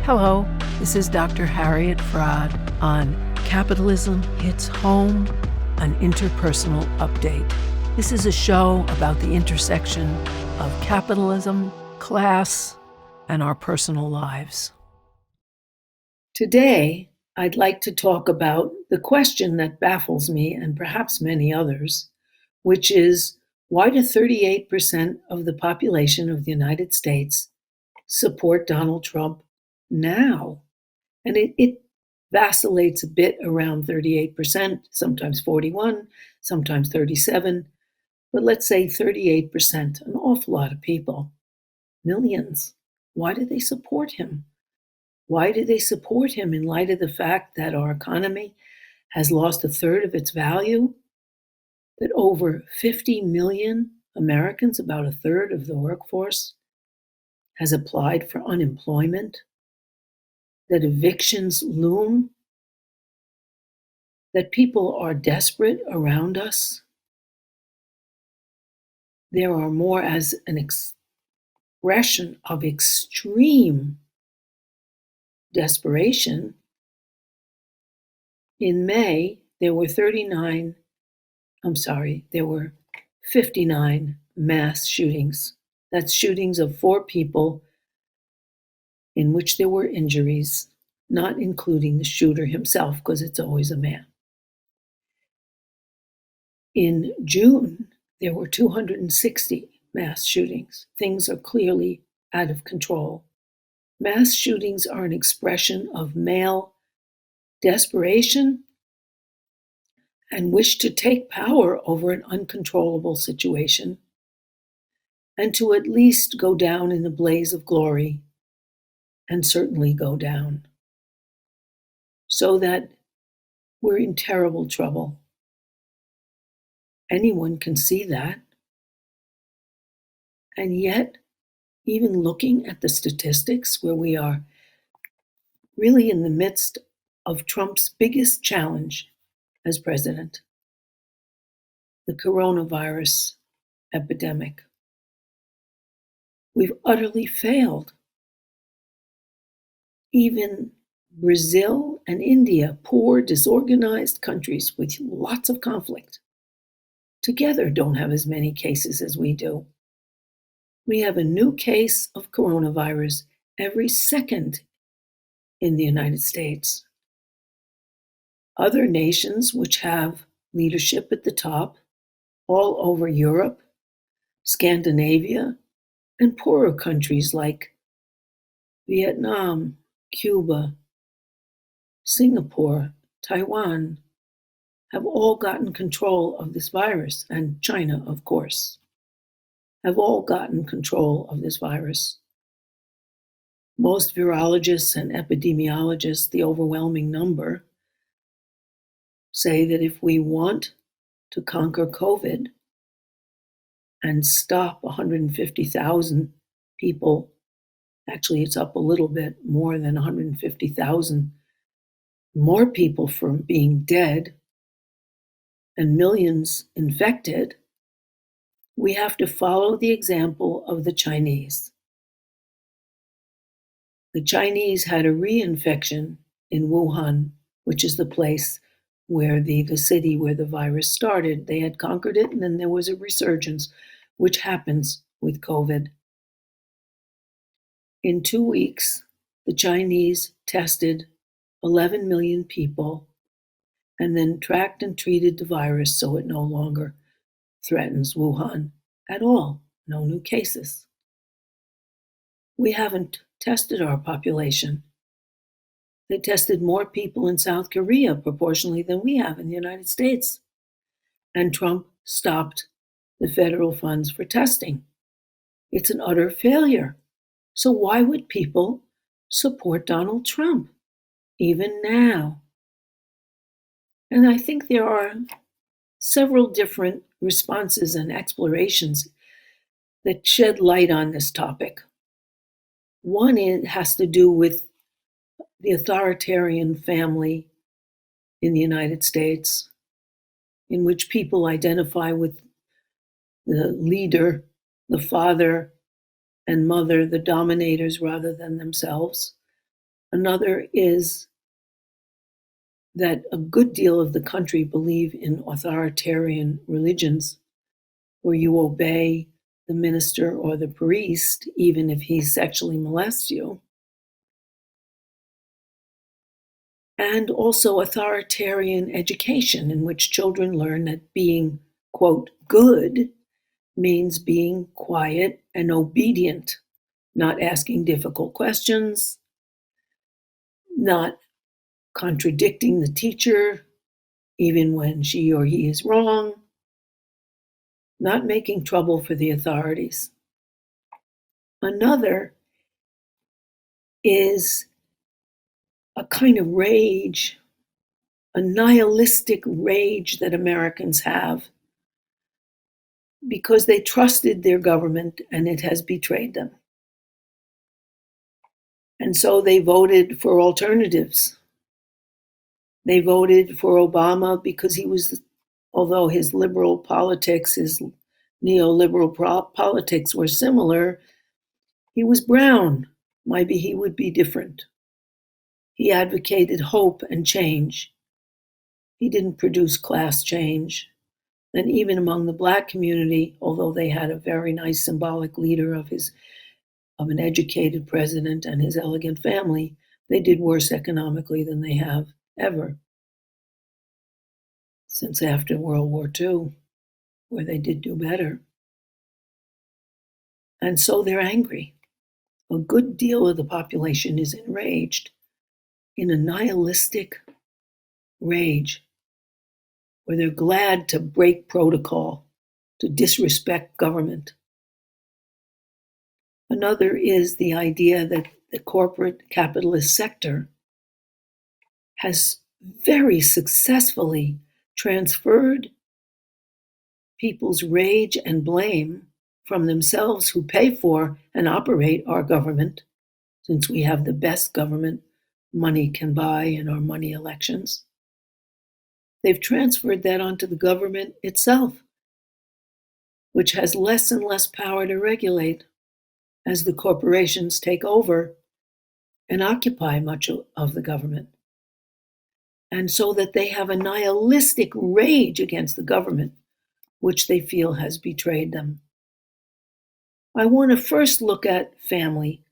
Hello, this is Dr. Harriet Fraad on Capitalism Hits Home, an interpersonal update. This is a show about the intersection of capitalism, class, and our personal lives. Today, I'd like to talk about the question that baffles me and perhaps many others, which is, why do 38% of the population of the United States support Donald Trump now? And it vacillates a bit around 38%, sometimes 41, sometimes 37, but let's say 38%, an awful lot of people, millions. Why do they support him? Why do they support him in light of the fact that our economy has lost a third of its value, that over 50 million Americans, about a third of the workforce, has applied for unemployment, that evictions loom, that people are desperate around us? There are more as an expression of extreme desperation. In May, there were 59 mass shootings. That's shootings of 4 people in which there were injuries, not including the shooter himself, because it's always a man. In June, there were 260 mass shootings. Things are clearly out of control. Mass shootings are an expression of male desperation and wish to take power over an uncontrollable situation and to at least go down in a blaze of glory, and certainly go down, so that we're in terrible trouble. Anyone can see that. And yet, even looking at the statistics, where we are really in the midst of Trump's biggest challenge as president, the coronavirus epidemic, we've utterly failed. Even Brazil and India, poor, disorganized countries with lots of conflict, together don't have as many cases as we do. We have a new case of coronavirus every second in the United States. Other nations which have leadership at the top, all over Europe, Scandinavia, and poorer countries like Vietnam, Cuba, Singapore, Taiwan, have all gotten control of this virus, and China, of course, have all gotten control of this virus. Most virologists and epidemiologists, the overwhelming number, say that if we want to conquer COVID and stop 150,000 people, actually it's up a little bit, more than 150,000 more people from being dead and millions infected, we have to follow the example of the Chinese. The Chinese had a reinfection in Wuhan, which is the place where the city where the virus started. They had conquered it, and then there was a resurgence, which happens with COVID. In 2 weeks, the Chinese tested 11 million people and then tracked and treated the virus so it no longer threatens Wuhan at all. No new cases. We haven't tested our population. They tested more people in South Korea proportionally than we have in the United States. And Trump stopped the federal funds for testing. It's an utter failure. So why would people support Donald Trump, even now? And I think there are several different responses and explorations that shed light on this topic. One has to do with the authoritarian family in the United States, in which people identify with the leader, the father and mother, the dominators, rather than themselves. Another is that a good deal of the country believe in authoritarian religions where you obey the minister or the priest, even if he sexually molests you. And also authoritarian education, in which children learn that being, quote, good means being quiet and obedient, not asking difficult questions, not contradicting the teacher, even when she or he is wrong, not making trouble for the authorities. Another is a kind of rage, a nihilistic rage that Americans have because they trusted their government and it has betrayed them. And so they voted for alternatives. They voted for Obama because he was, although his liberal politics, his neoliberal politics were similar, he was brown. Maybe he would be different. He advocated hope and change. He didn't produce class change. And even among the Black community, although they had a very nice symbolic leader of an educated president and his elegant family, they did worse economically than they have ever since after World War II, where they did do better. And so they're angry. A good deal of the population is enraged in a nihilistic rage where they're glad to break protocol, to disrespect government. Another is the idea that the corporate capitalist sector has very successfully transferred people's rage and blame from themselves, who pay for and operate our government, since we have the best government money can buy in our money elections. They've transferred that onto the government itself, which has less and less power to regulate as the corporations take over and occupy much of the government. And so that they have a nihilistic rage against the government, which they feel has betrayed them. I want to first look at family.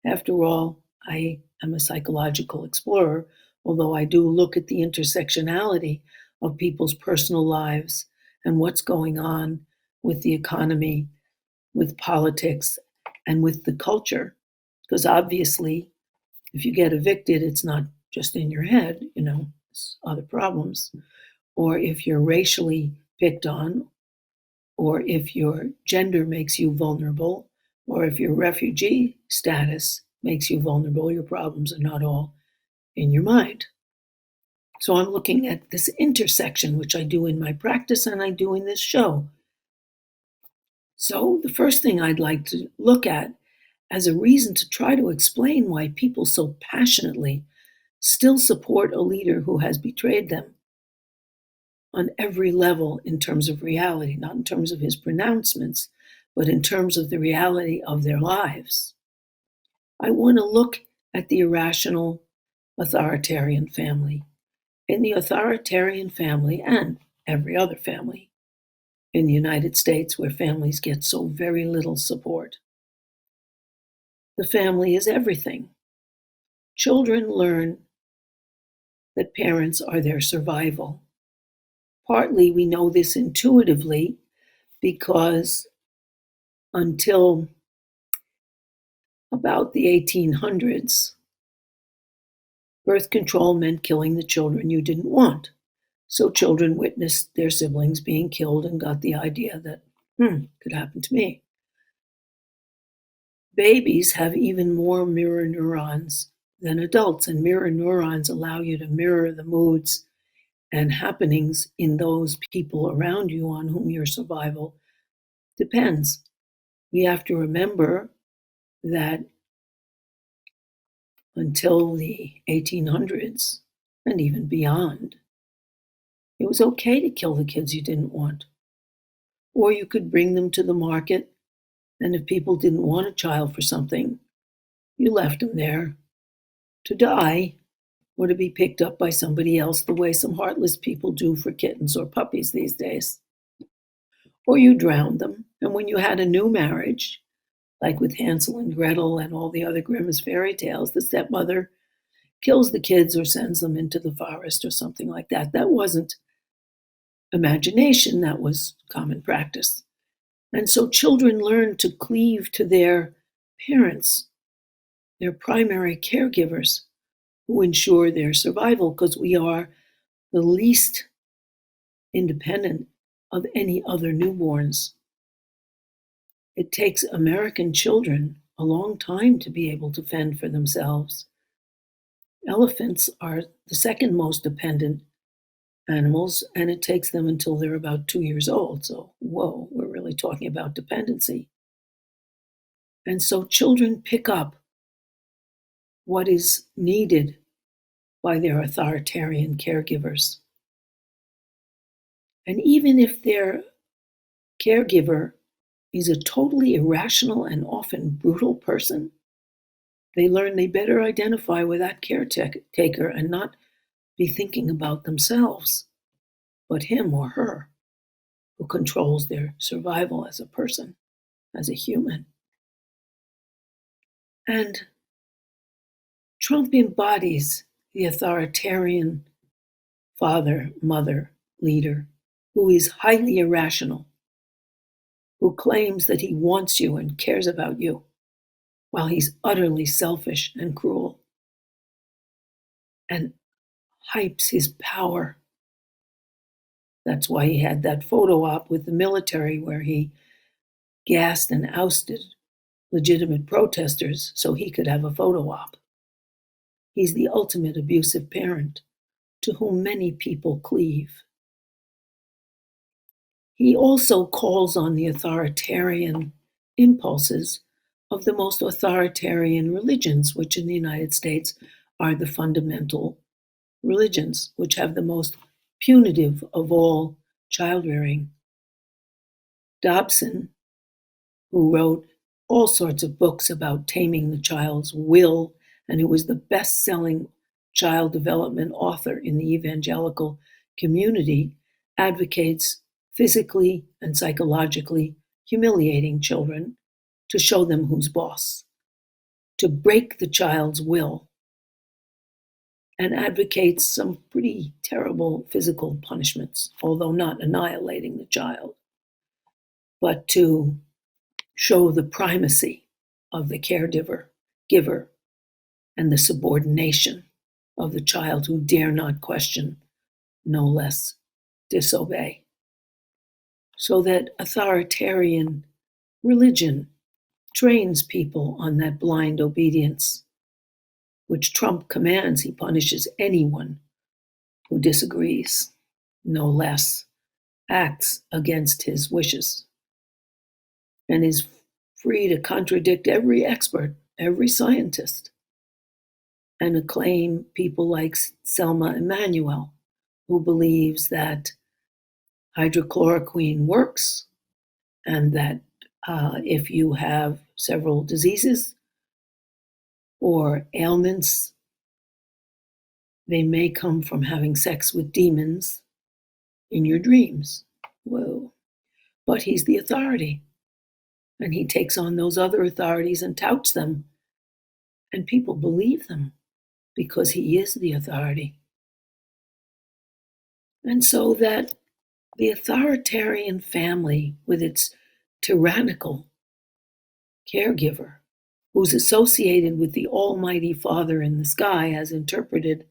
After all, I am a psychological explorer, although I do look at the intersectionality of people's personal lives and what's going on with the economy, with politics, and with the culture. Because obviously, if you get evicted, it's not just in your head, it's other problems. Or if you're racially picked on, or if your gender makes you vulnerable, or if your refugee status makes you vulnerable, your problems are not all in your mind. So I'm looking at this intersection, which I do in my practice and I do in this show. So the first thing I'd like to look at as a reason to try to explain why people so passionately still support a leader who has betrayed them on every level in terms of reality, not in terms of his pronouncements, but in terms of the reality of their lives. I want to look at the irrational authoritarian family. In the authoritarian family, and every other family in the United States where families get so very little support, the family is everything. Children learn that parents are their survival. Partly we know this intuitively because until about the 1800s, birth control meant killing the children you didn't want. So children witnessed their siblings being killed and got the idea that, could happen to me. Babies have even more mirror neurons than adults, and mirror neurons allow you to mirror the moods and happenings in those people around you on whom your survival depends. We have to remember that until the 1800s and even beyond, it was okay to kill the kids you didn't want. Or you could bring them to the market, and if people didn't want a child for something, you left them there. to die or to be picked up by somebody else the way some heartless people do for kittens or puppies these days. Or you drowned them, and when you had a new marriage, like with Hansel and Gretel and all the other Grimm's fairy tales, the stepmother kills the kids or sends them into the forest or something like that. That wasn't imagination, that was common practice. And so children learn to cleave to their parents, their primary caregivers, who ensure their survival because we are the least independent of any other newborns. It takes American children a long time to be able to fend for themselves. Elephants are the second most dependent animals, and it takes them until they're about 2 years old. So, whoa, we're really talking about dependency. And so children pick up what is needed by their authoritarian caregivers. And even if their caregiver is a totally irrational and often brutal person, they learn they better identify with that caretaker and not be thinking about themselves, but him or her who controls their survival as a person, as a human. And Trump embodies the authoritarian father, mother, leader who is highly irrational, who claims that he wants you and cares about you, while he's utterly selfish and cruel, and hypes his power. That's why he had that photo op with the military where he gassed and ousted legitimate protesters so he could have a photo op. He's the ultimate abusive parent to whom many people cleave. He also calls on the authoritarian impulses of the most authoritarian religions, which in the United States are the fundamental religions, which have the most punitive of all child rearing. Dobson, who wrote all sorts of books about taming the child's will, and who was the best selling child development author in the evangelical community, advocates physically and psychologically humiliating children to show them who's boss, to break the child's will, and advocates some pretty terrible physical punishments, although not annihilating the child, but to show the primacy of the giver, and the subordination of the child who dare not question, no less disobey. So that authoritarian religion trains people on that blind obedience, which Trump commands. He punishes anyone who disagrees, no less acts against his wishes, and is free to contradict every expert, every scientist, and acclaim people like Selma Emanuel, who believes that hydrochloroquine works and that if you have several diseases or ailments, they may come from having sex with demons in your dreams. Whoa. But he's the authority, and he takes on those other authorities and touts them, and people believe them because he is the authority. And so that the authoritarian family, with its tyrannical caregiver, who's associated with the Almighty Father in the sky, as interpreted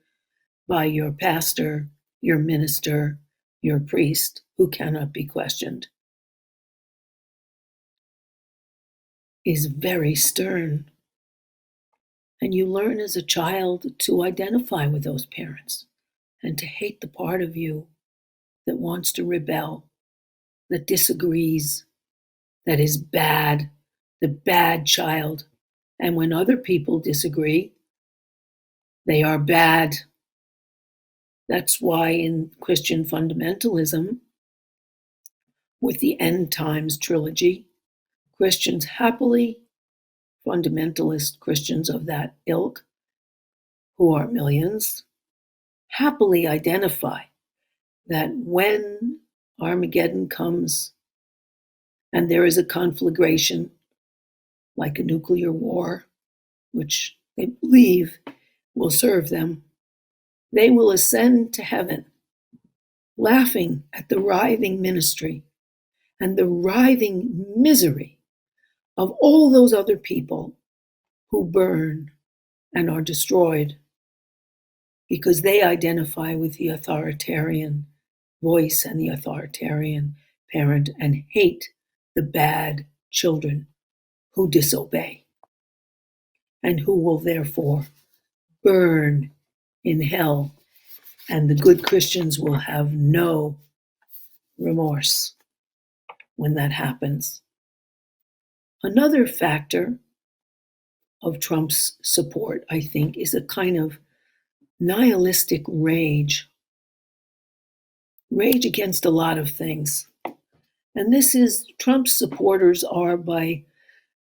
by your pastor, your minister, your priest, who cannot be questioned, is very stern. And you learn as a child to identify with those parents and to hate the part of you that wants to rebel, that disagrees, that is bad, the bad child. And when other people disagree, they are bad. That's why in Christian fundamentalism, with the End Times trilogy, Christians happily, fundamentalist Christians of that ilk, who are millions, happily identify that when Armageddon comes and there is a conflagration, like a nuclear war, which they believe will serve them, they will ascend to heaven, laughing at the writhing ministry and the writhing misery of all those other people who burn and are destroyed because they identify with the authoritarian voice and the authoritarian parent and hate the bad children who disobey and who will therefore burn in hell, and the good Christians will have no remorse when that happens. Another factor of Trump's support, I think, is a kind of nihilistic rage against a lot of things. And this is, Trump's supporters are, by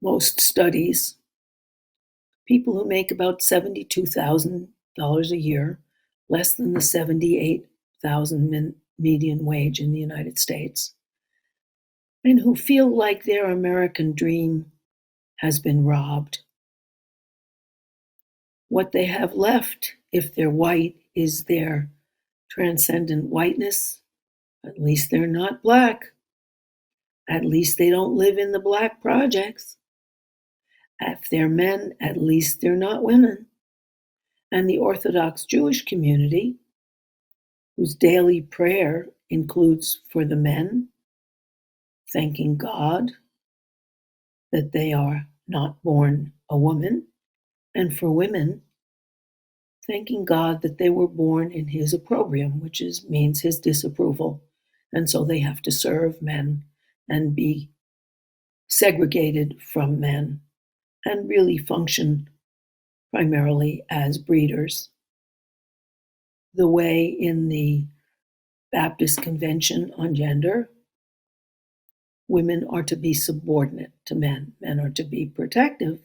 most studies, people who make about $72,000 a year, less than the $78,000 median wage in the United States, and who feel like their American dream has been robbed. What they have left, if they're white, is their transcendent whiteness. At least they're not black. At least they don't live in the black projects. If they're men, at least they're not women. And the Orthodox Jewish community, whose daily prayer includes for the men, thanking God that they are not born a woman, and for women, thanking God that they were born in his opprobrium, which means his disapproval. And so they have to serve men and be segregated from men and really function primarily as breeders. The way in the Baptist Convention on Gender, women are to be subordinate to men. Men are to be protective,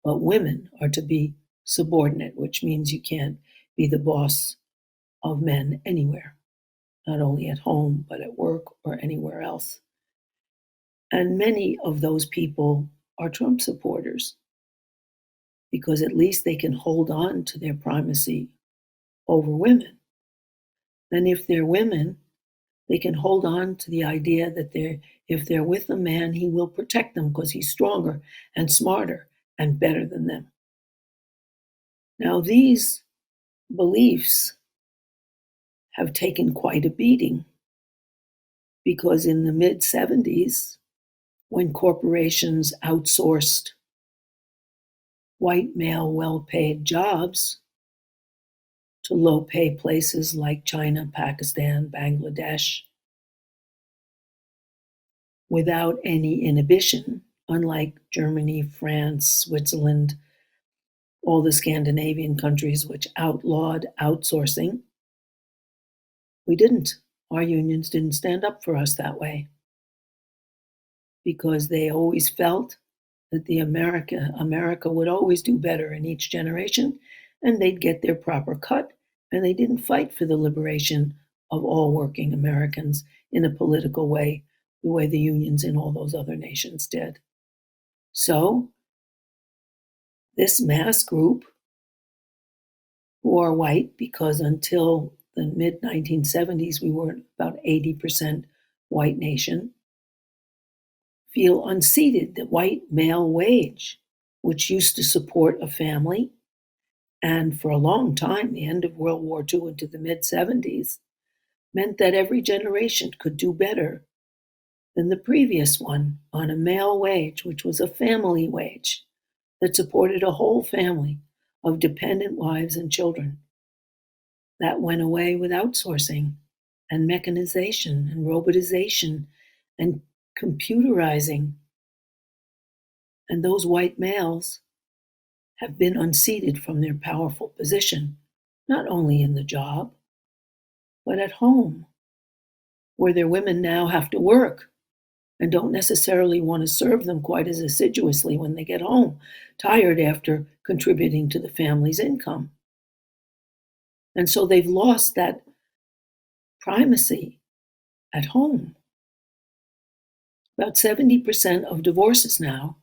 but women are to be subordinate, which means you can't be the boss of men anywhere, not only at home, but at work or anywhere else. And many of those people are Trump supporters because at least they can hold on to their primacy over women. And if they're women, they can hold on to the idea that if they're with a man, he will protect them because he's stronger and smarter and better than them. Now, these beliefs have taken quite a beating because in the mid-70s, when corporations outsourced white male well-paid jobs to low-pay places like China, Pakistan, Bangladesh, without any inhibition, unlike Germany, France, Switzerland, all the Scandinavian countries which outlawed outsourcing, we didn't. Our unions didn't stand up for us that way because they always felt that America would always do better in each generation and they'd get their proper cut, and they didn't fight for the liberation of all working Americans in a political way, the way the unions in all those other nations did. So this mass group, who are white, because until the mid-1970s we were about 80% white nation, feel unseated. The white male wage, which used to support a family, and for a long time, the end of World War II into the mid-70s, meant that every generation could do better than the previous one on a male wage, which was a family wage that supported a whole family of dependent wives and children. That went away with outsourcing and mechanization and robotization and computerizing. And those white males have been unseated from their powerful position, not only in the job, but at home, where their women now have to work and don't necessarily want to serve them quite as assiduously when they get home, tired after contributing to the family's income. And so they've lost that primacy at home. About 70% of divorces now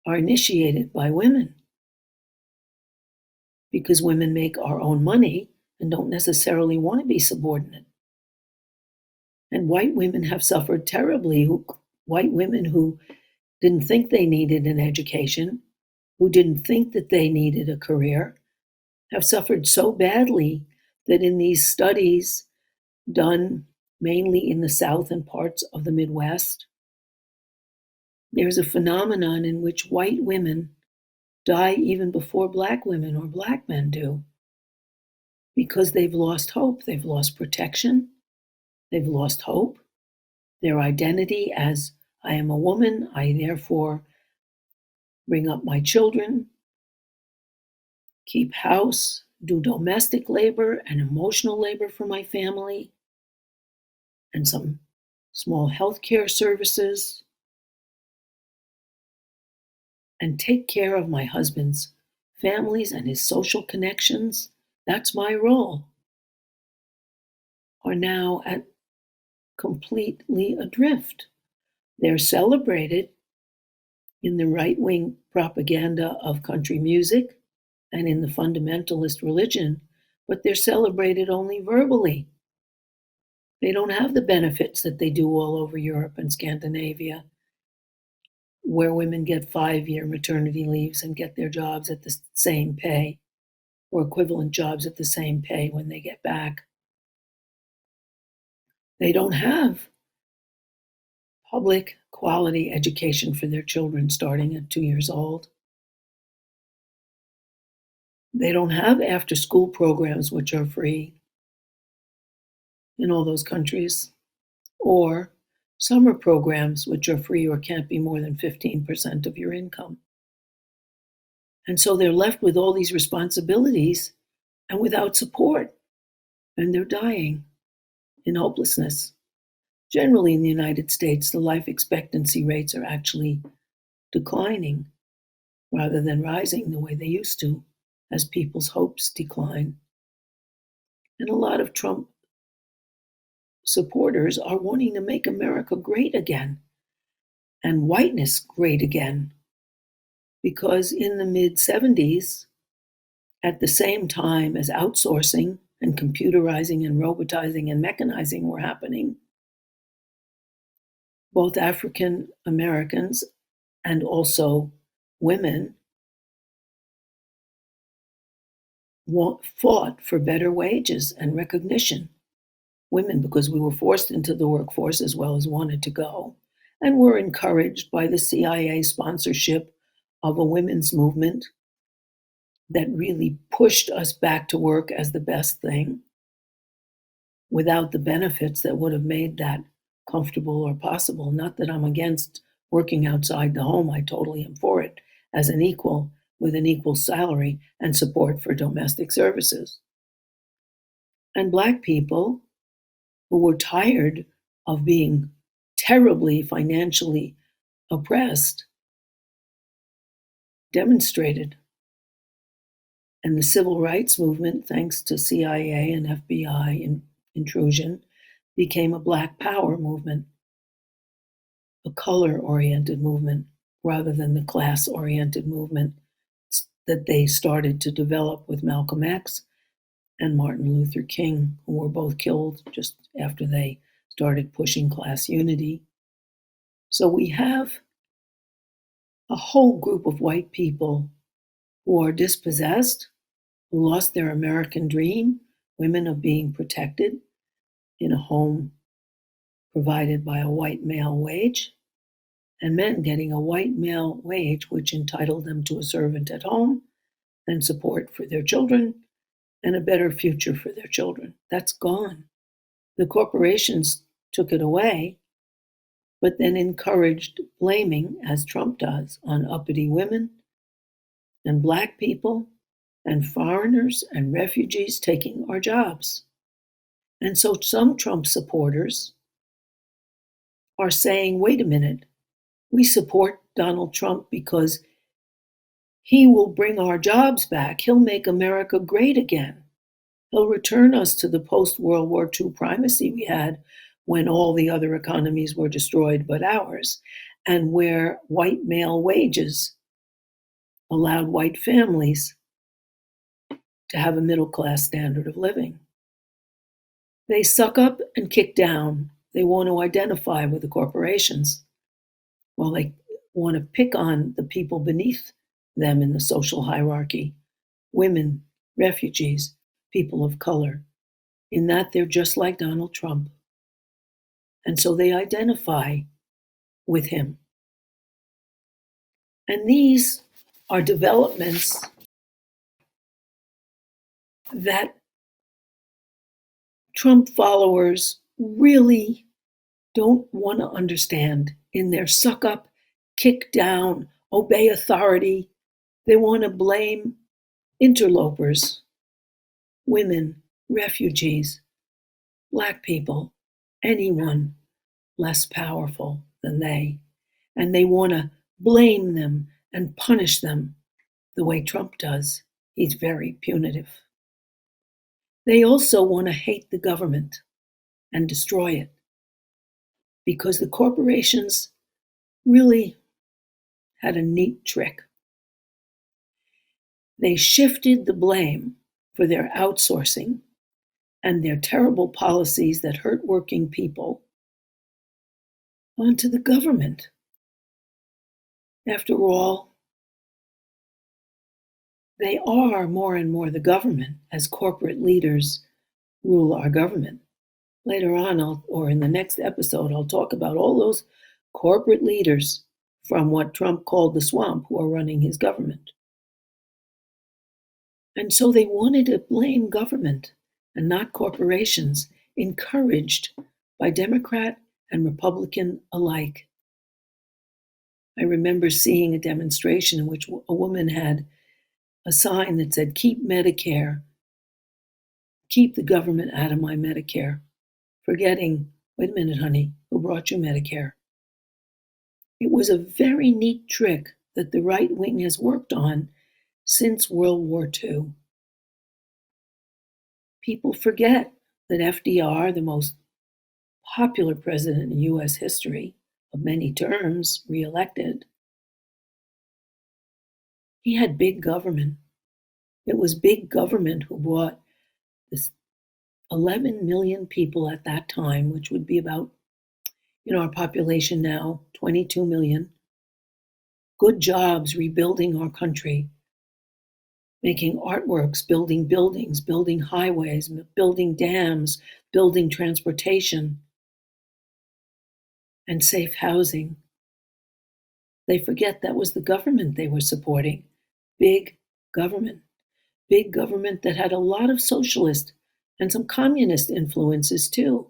are initiated by women because women make our own money and don't necessarily want to be subordinate. And white women have suffered terribly. White women who didn't think they needed an education, who didn't think that they needed a career, have suffered so badly that in these studies done mainly in the South and parts of the Midwest, there's a phenomenon in which white women die even before black women or black men do because they've lost hope, they've lost protection, they've lost hope, their identity as I am a woman, I therefore bring up my children, keep house, do domestic labor and emotional labor for my family, and some small healthcare services, and take care of my husband's families and his social connections. That's my role. Are now at completely adrift. They're celebrated in the right wing propaganda of country music and in the fundamentalist religion, but they're celebrated only verbally. They don't have the benefits that they do all over Europe and Scandinavia, where women get 5-year maternity leaves and get their jobs at the same pay or equivalent jobs at the same pay when they get back. They don't have public quality education for their children starting at 2 years old. They don't have after school programs which are free in all those countries, or summer programs which are free or can't be more than 15% of your income. And so they're left with all these responsibilities and without support, and they're dying in hopelessness. Generally, in the United States, the life expectancy rates are actually declining rather than rising the way they used to as people's hopes decline. And a lot of Trump supporters are wanting to make America great again and whiteness great again. Because in the mid 70s, at the same time as outsourcing and computerizing and robotizing and mechanizing were happening, both African Americans and also women fought for better wages and recognition. Women, because we were forced into the workforce as well as wanted to go, and were encouraged by the CIA sponsorship of a women's movement that really pushed us back to work as the best thing without the benefits that would have made that comfortable or possible. Not that I'm against working outside the home, I totally am for it as an equal with an equal salary and support for domestic services. And Black people who were tired of being terribly financially oppressed demonstrated. And the civil rights movement, thanks to CIA and FBI intrusion, became a Black power movement, a color-oriented movement, rather than the class-oriented movement that they started to develop with Malcolm X and Martin Luther King, who were both killed just after they started pushing class unity. So we have a whole group of white people who are dispossessed, who lost their American dream, women of being protected in a home provided by a white male wage, and men getting a white male wage which entitled them to a servant at home and support for their children and a better future for their children. That's gone. The corporations took it away, but then encouraged blaming, as Trump does, on uppity women and Black people and foreigners and refugees taking our jobs. And so some Trump supporters are saying, wait a minute, we support Donald Trump because he will bring our jobs back. He'll make America great again. He'll return us to the post-World War II primacy we had when all the other economies were destroyed but ours, and where white male wages allowed white families to have a middle-class standard of living. They suck up and kick down. They want to identify with the corporations. Well, they want to pick on the people beneath them in the social hierarchy: women, refugees, people of color. In that, they're just like Donald Trump. And so they identify with him. And these are developments that Trump followers really don't want to understand in their suck up, kick down, obey authority. They want to blame interlopers, women, refugees, Black people, anyone less powerful than they. And they want to blame them and punish them the way Trump does. He's very punitive. They also want to hate the government and destroy it because the corporations really had a neat trick. They shifted the blame for their outsourcing and their terrible policies that hurt working people onto the government. After all, they are more and more the government as corporate leaders rule our government. Later on, or in the next episode, I'll talk about all those corporate leaders from what Trump called the swamp who are running his government. And so they wanted to blame government and not corporations, encouraged by Democrat and Republican alike. I remember seeing a demonstration in which a woman had a sign that said, "Keep Medicare, keep the government out of my Medicare," forgetting, wait a minute, honey, who brought you Medicare? It was a very neat trick that the right wing has worked on since World War II. People forget that FDR, the most popular president in US history of many terms, reelected, he had big government. It was big government who brought this 11 million people at that time, which would be about, our population now, 22 million, good jobs rebuilding our country, making artworks, building buildings, building highways, building dams, building transportation, and safe housing. They forget that was the government they were supporting. Big government. Big government that had a lot of socialist and some communist influences too.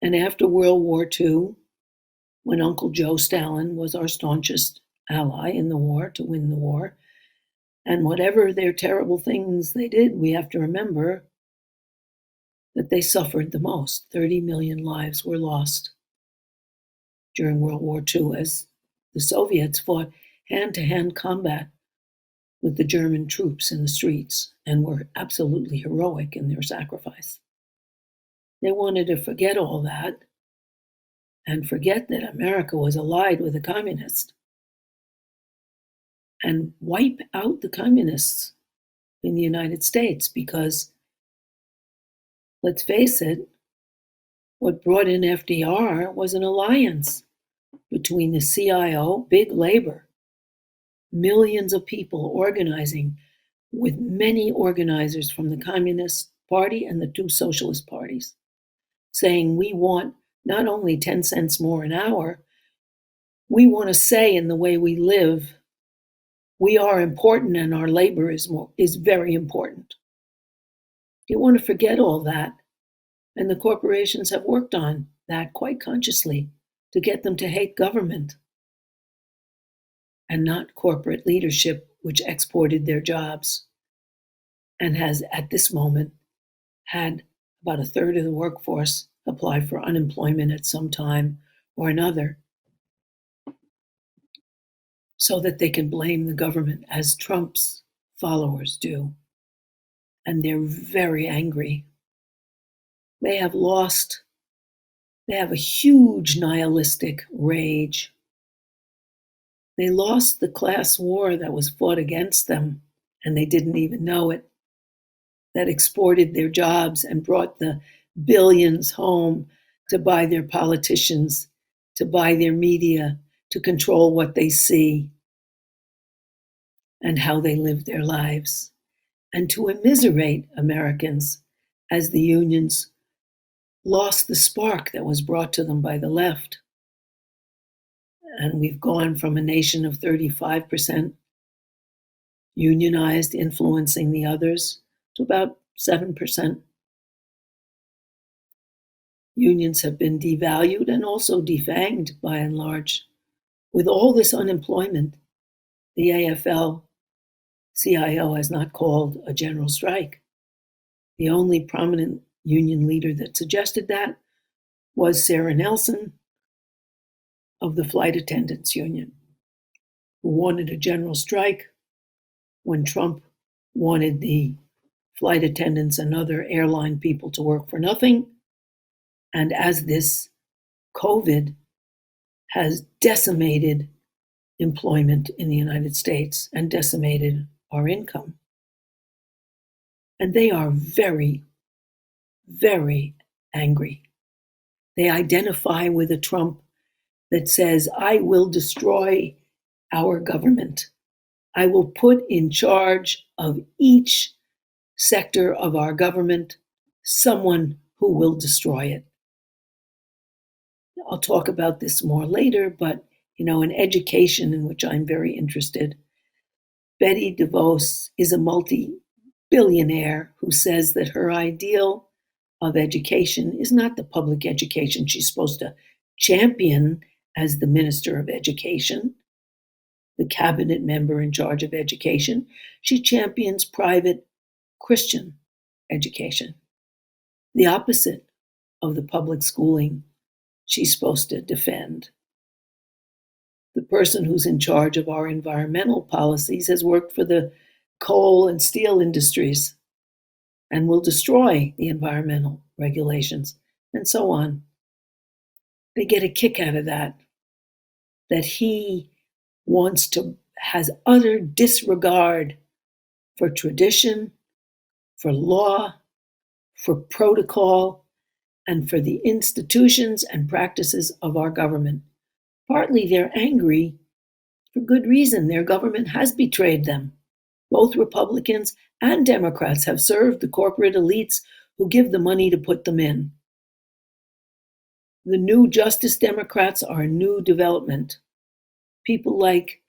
And after World War II, when Uncle Joe Stalin was our staunchest ally in the war to win the war, and whatever their terrible things they did, we have to remember that they suffered the most. 30 million lives were lost during World War II as the Soviets fought hand-to-hand combat with the German troops in the streets and were absolutely heroic in their sacrifice. They wanted to forget all that and forget that America was allied with the communists and wipe out the communists in the United States because, let's face it, what brought in FDR was an alliance between the CIO, big labor, millions of people organizing with many organizers from the Communist Party and the two socialist parties, saying we want not only 10 cents more an hour, we want a say in the way we live. We are important and our labor is very important. You want to forget all that. And the corporations have worked on that quite consciously to get them to hate government and not corporate leadership, which exported their jobs and has, at this moment, had about a third of the workforce apply for unemployment at some time or another so that they can blame the government, as Trump's followers do. and they're very angry. They have lost, they have a huge nihilistic rage. They lost the class war that was fought against them, and they didn't even know it, that exported their jobs and brought the billions home to buy their politicians, to buy their media, to control what they see and how they live their lives, and to immiserate Americans as the unions lost the spark that was brought to them by the left. And we've gone from a nation of 35% unionized, influencing the others, to about 7%. Unions have been devalued and also defanged by and large. With all this unemployment, the AFL-CIO has not called a general strike. The only prominent union leader that suggested that was Sarah Nelson of the Flight Attendants Union, who wanted a general strike when Trump wanted the flight attendants and other airline people to work for nothing. And as this COVID has decimated employment in the United States and decimated our income. And they are very, very angry. They identify with a Trump that says, I will destroy our government. I will put in charge of each sector of our government someone who will destroy it. I'll talk about this more later, but in education, in which I'm very interested, Betty DeVos is a multi-billionaire who says that her ideal of education is not the public education she's supposed to champion as the Minister of Education, the cabinet member in charge of education. She champions private Christian education, the opposite of the public schooling she's supposed to defend. The person who's in charge of our environmental policies has worked for the coal and steel industries and will destroy the environmental regulations, and so on. They get a kick out of that he has utter disregard for tradition, for law, for protocol, and for the institutions and practices of our government. Partly they're angry for good reason. Their government has betrayed them. Both Republicans and Democrats have served the corporate elites who give the money to put them in. The new Justice Democrats are a new development. People like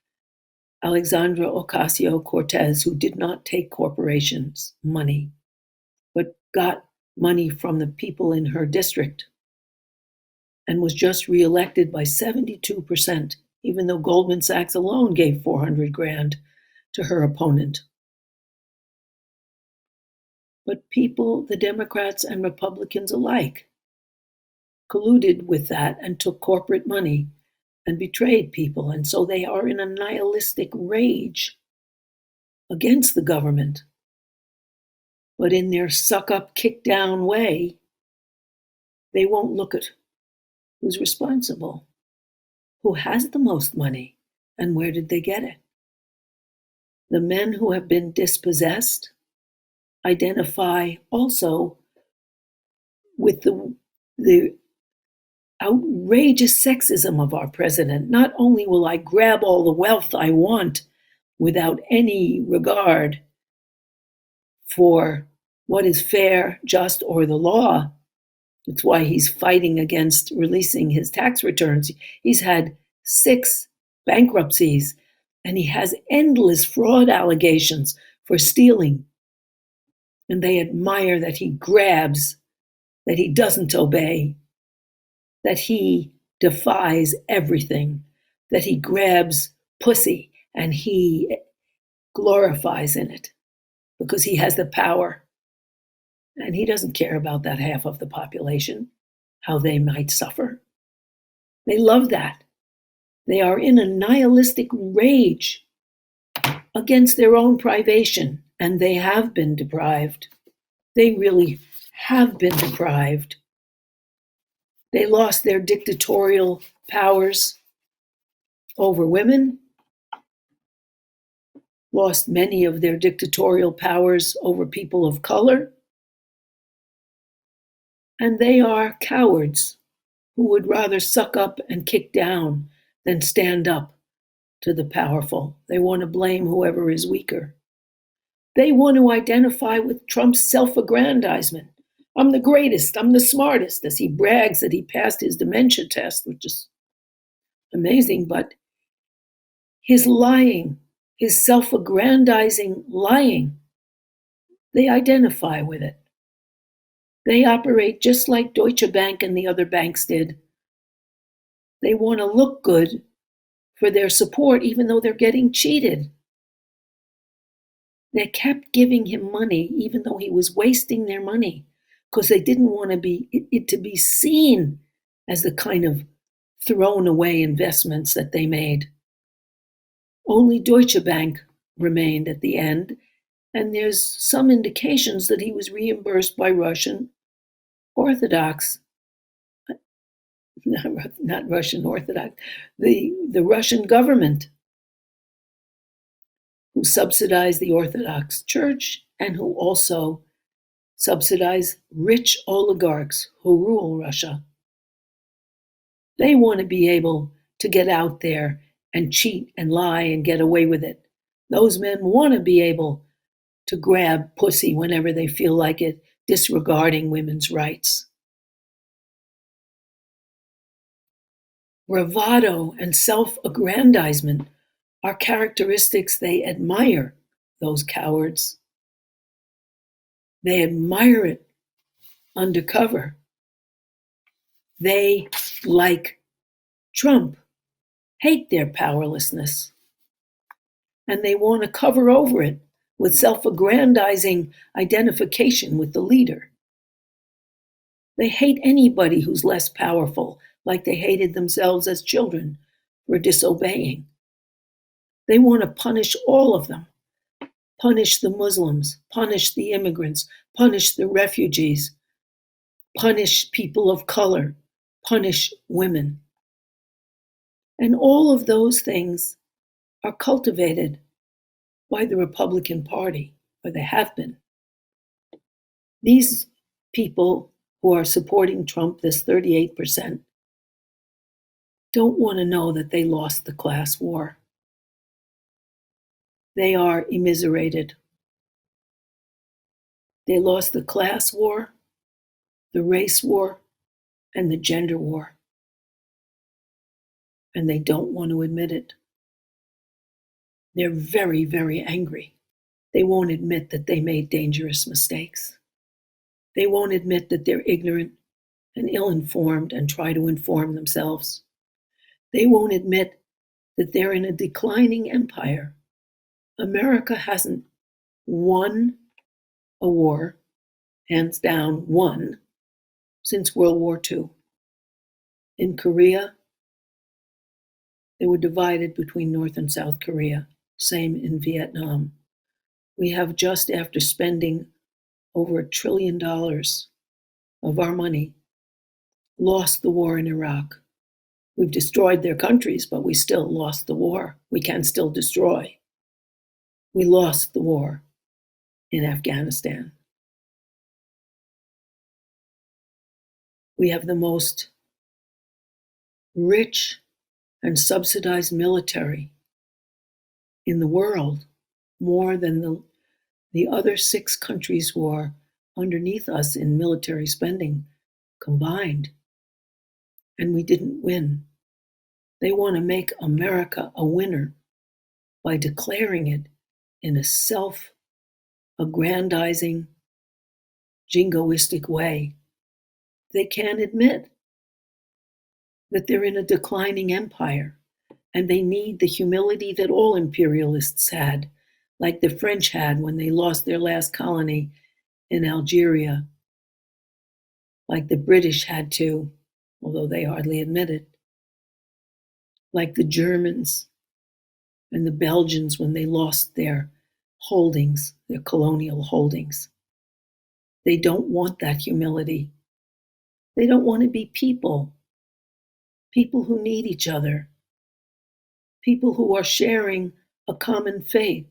Alexandra Ocasio-Cortez, who did not take corporations' money, but got money from the people in her district and was just reelected by 72%, even though Goldman Sachs alone gave $400,000 to her opponent. But people, the Democrats and Republicans alike, colluded with that and took corporate money and betrayed people. And so they are in a nihilistic rage against the government. But in their suck-up, kick-down way, they won't look at who's responsible, who has the most money, and where did they get it. The men who have been dispossessed identify also with the outrageous sexism of our president. Not only will I grab all the wealth I want without any regard for what is fair, just, or the law. It's why he's fighting against releasing his tax returns. He's had 6 bankruptcies, and he has endless fraud allegations for stealing. And they admire that he grabs, that he doesn't obey, that he defies everything, that he grabs pussy and he glorifies in it because he has the power. And he doesn't care about that half of the population, how they might suffer. They love that. They are in a nihilistic rage against their own privation And they have been deprived. They really have been deprived. They lost their dictatorial powers over women, lost many of their dictatorial powers over people of color, and they are cowards who would rather suck up and kick down than stand up to the powerful. They want to blame whoever is weaker. They want to identify with Trump's self-aggrandizement. I'm the greatest, I'm the smartest, as he brags that he passed his dementia test, which is amazing, but his lying, his self-aggrandizing lying, they identify with it. They operate just like Deutsche Bank and the other banks did. They want to look good for their support, even though they're getting cheated. They kept giving him money, even though he was wasting their money, because they didn't want it to be seen as the kind of thrown away investments that they made. Only Deutsche Bank remained at the end, and there's some indications that he was reimbursed by Russian Orthodox, not Russian Orthodox, the Russian government, who subsidize the Orthodox Church and who also subsidize rich oligarchs who rule Russia. They want to be able to get out there and cheat and lie and get away with it. Those men want to be able to grab pussy whenever they feel like it, disregarding women's rights. Bravado and self-aggrandizement are characteristics they admire, those cowards. They admire it undercover. They, like Trump, hate their powerlessness. And they want to cover over it with self-aggrandizing identification with the leader. They hate anybody who's less powerful, like they hated themselves as children for disobeying. They want to punish all of them. Punish the Muslims, punish the immigrants, punish the refugees, punish people of color, punish women. And all of those things are cultivated by the Republican Party, or they have been. These people who are supporting Trump, this 38%, don't want to know that they lost the class war. They are immiserated. They lost the class war, the race war, and the gender war. And they don't want to admit it. They're very, very angry. They won't admit that they made dangerous mistakes. They won't admit that they're ignorant and ill-informed and try to inform themselves. They won't admit that they're in a declining empire. America hasn't won a war, hands down won, since World War II. In Korea, they were divided between North and South Korea. Same in Vietnam. We have, just after spending over $1 trillion of our money, lost the war in Iraq. We've destroyed their countries, but we still lost the war. We can still destroy. We lost the war in Afghanistan. We have the most rich and subsidized military in the world, more than the other 6 countries who are underneath us in military spending combined. And we didn't win. They want to make America a winner by declaring it in a self-aggrandizing, jingoistic way. They can't admit that they're in a declining empire, and they need the humility that all imperialists had, like the French had when they lost their last colony in Algeria, like the British had to, although they hardly admit it, like the Germans and the Belgians when they lost their holdings, their colonial holdings. They don't want that humility. They don't want to be people who need each other, people who are sharing a common fate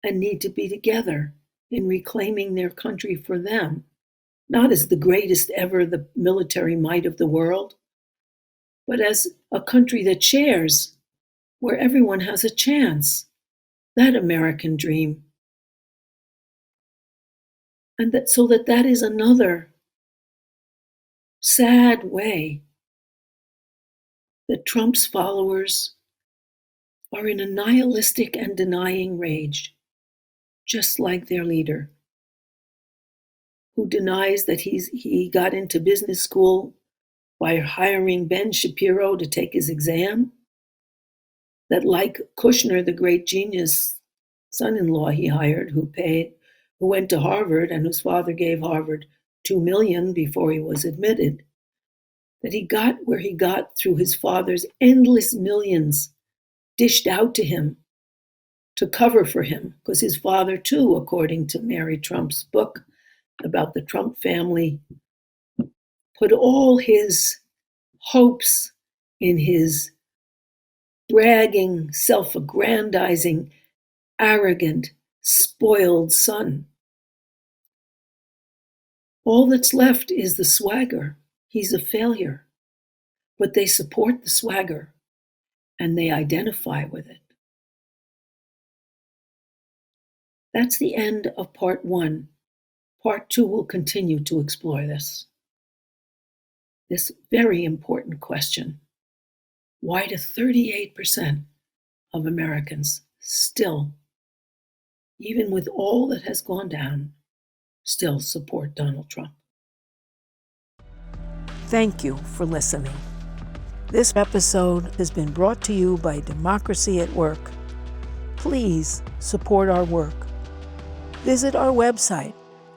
and need to be together in reclaiming their country for them, not as the greatest ever, the military might of the world, but as a country that shares, where everyone has a chance. That American dream. And that is another sad way that Trump's followers are in a nihilistic and denying rage, just like their leader, who denies that he got into business school by hiring Ben Shapiro to take his exam, that like Kushner, the great genius son-in-law he hired, who went to Harvard and whose father gave Harvard $2 million before he was admitted, that he got where he got through his father's endless millions dished out to him to cover for him, because his father too, according to Mary Trump's book about the Trump family, put all his hopes in his bragging, self-aggrandizing, arrogant, spoiled son. All that's left is the swagger. He's a failure. But they support the swagger and they identify with it. That's the end of part 1. Part 2 will continue to explore this very important question. Why do 38% of Americans still, even with all that has gone down, still support Donald Trump? Thank you for listening. This episode has been brought to you by Democracy at Work. Please support our work. Visit our website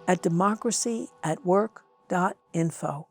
at democracyatwork.info.